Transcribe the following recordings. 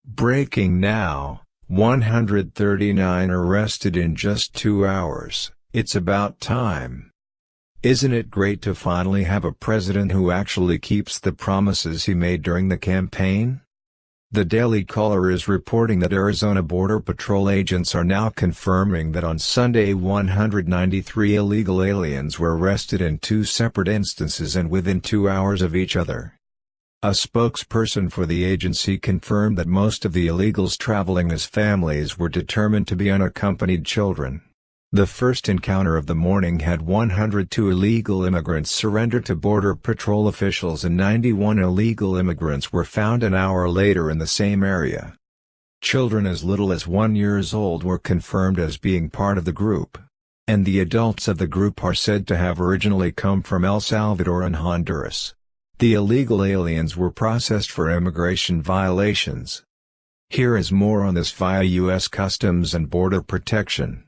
Breaking now, 139 arrested in just 2 hours. It's about time. Isn't it great to finally have a president who actually keeps the promises he made during the campaign? The Daily Caller is reporting that Arizona Border Patrol agents are now confirming that on Sunday 193 illegal aliens were arrested in 2 separate instances and within 2 hours of each other. A spokesperson for the agency confirmed that most of the illegals traveling as families were determined to be unaccompanied children. The first encounter of the morning had 102 illegal immigrants surrender to Border Patrol officials and 91 illegal immigrants were found an hour later in the same area. Children as little as 1 year old were confirmed as being part of the group. And the adults of the group are said to have originally come from El Salvador and Honduras. The illegal aliens were processed for immigration violations. Here is more on this via U.S. Customs and Border Protection.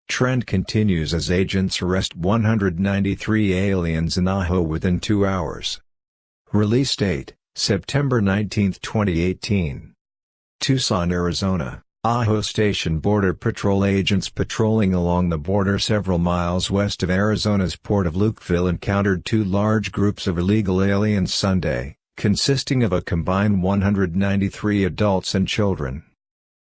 Trend continues as agents arrest 193 aliens in Ajo within 2 hours. Release date, September 19, 2018. Tucson, Arizona. Ajo Station Border Patrol agents patrolling along the border several miles west of Arizona's port of Lukeville encountered 2 large groups of illegal aliens Sunday, consisting of a combined 193 adults and children.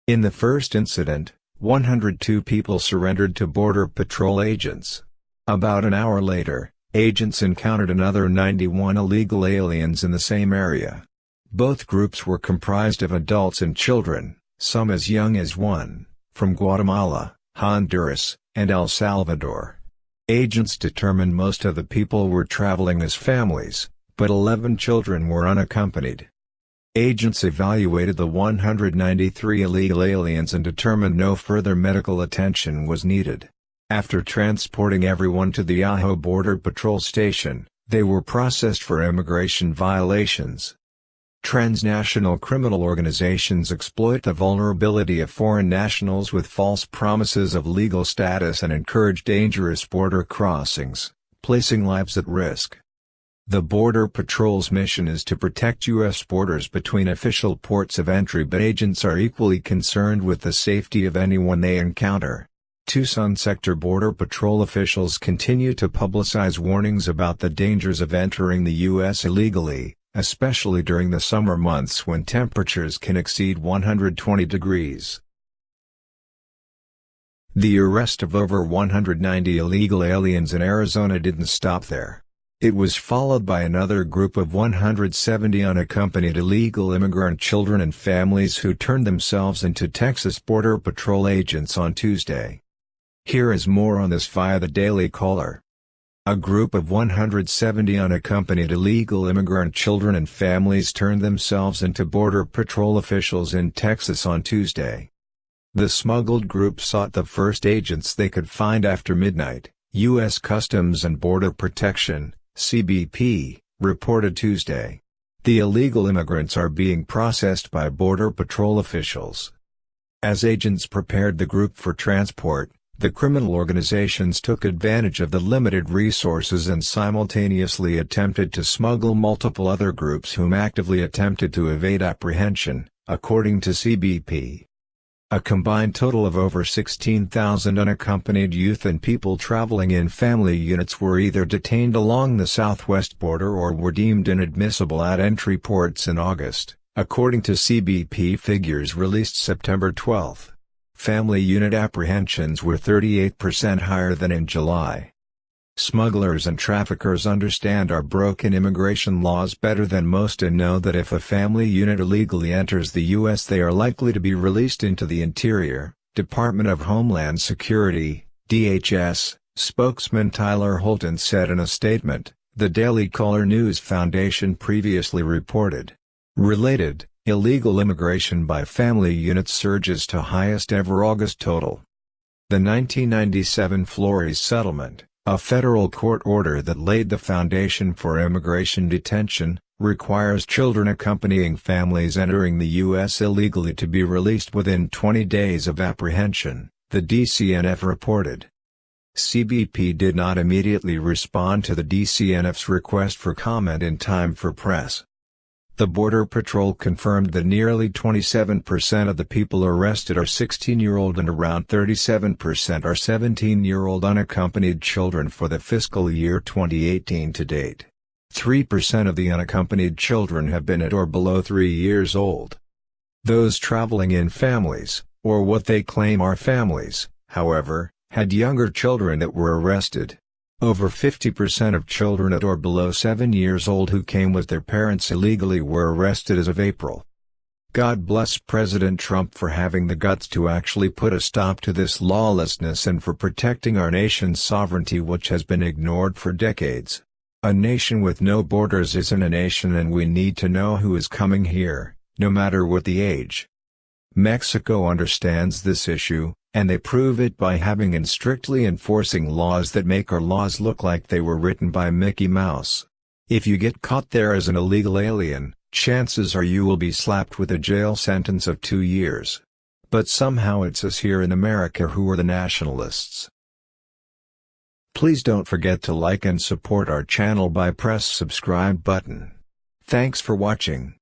In the first incident, 102 people surrendered to Border Patrol agents. About an hour later, agents encountered another 91 illegal aliens in the same area. Both groups were comprised of adults and children, some as young as 1, from Guatemala, Honduras, and El Salvador. Agents determined most of the people were traveling as families, but 11 children were unaccompanied. Agents evaluated the 193 illegal aliens and determined no further medical attention was needed. After transporting everyone to the Ajo Border Patrol station, they were processed for immigration violations. Transnational criminal organizations exploit the vulnerability of foreign nationals with false promises of legal status and encourage dangerous border crossings, placing lives at risk. The Border Patrol's mission is to protect U.S. borders between official ports of entry, but agents are equally concerned with the safety of anyone they encounter. Tucson sector Border Patrol officials continue to publicize warnings about the dangers of entering the U.S. illegally, especially during the summer months when temperatures can exceed 120 degrees. The arrest of over 190 illegal aliens in Arizona didn't stop there. It was followed by another group of 170 unaccompanied illegal immigrant children and families who turned themselves into Texas Border Patrol agents on Tuesday. Here is more on this via the Daily Caller. A group of 170 unaccompanied illegal immigrant children and families turned themselves into Border Patrol officials in Texas on Tuesday. The smuggled group sought the first agents they could find after midnight, U.S. Customs and Border Protection, CBP, reported Tuesday. The illegal immigrants are being processed by Border Patrol officials. As agents prepared the group for transport, the criminal organizations took advantage of the limited resources and simultaneously attempted to smuggle multiple other groups whom actively attempted to evade apprehension, according to CBP. A combined total of over 16,000 unaccompanied youth and people traveling in family units were either detained along the southwest border or were deemed inadmissible at entry ports in August, according to CBP figures released September 12. Family unit apprehensions were 38% higher than in July. Smugglers and traffickers understand our broken immigration laws better than most and know that if a family unit illegally enters the U.S. they are likely to be released into the interior, Department of Homeland Security, DHS, spokesman Tyler Holton said in a statement, the Daily Caller News Foundation previously reported. Related, illegal immigration by family units surges to highest ever August total. The 1997 Flores Settlement, a federal court order that laid the foundation for immigration detention, requires children accompanying families entering the U.S. illegally to be released within 20 days of apprehension, the DCNF reported. CBP did not immediately respond to the DCNF's request for comment in time for press. The Border Patrol confirmed that nearly 27% of the people arrested are 16-year-old and around 37% are 17-year-old unaccompanied children for the fiscal year 2018 to date. 3% of the unaccompanied children have been at or below 3 years old. Those traveling in families, or what they claim are families, however, had younger children that were arrested. Over 50% of children at or below 7 years old who came with their parents illegally were arrested as of April. God bless President Trump for having the guts to actually put a stop to this lawlessness and for protecting our nation's sovereignty, which has been ignored for decades. A nation with no borders isn't a nation, and we need to know who is coming here, no matter what the age. Mexico understands this issue, and they prove it by having and strictly enforcing laws that make our laws look like they were written by Mickey Mouse. If you get caught there as an illegal alien, chances are you will be slapped with a jail sentence of 2 years. But somehow it's us here in America who are the nationalists. Please don't forget to like and support our channel by press subscribe button. Thanks for watching.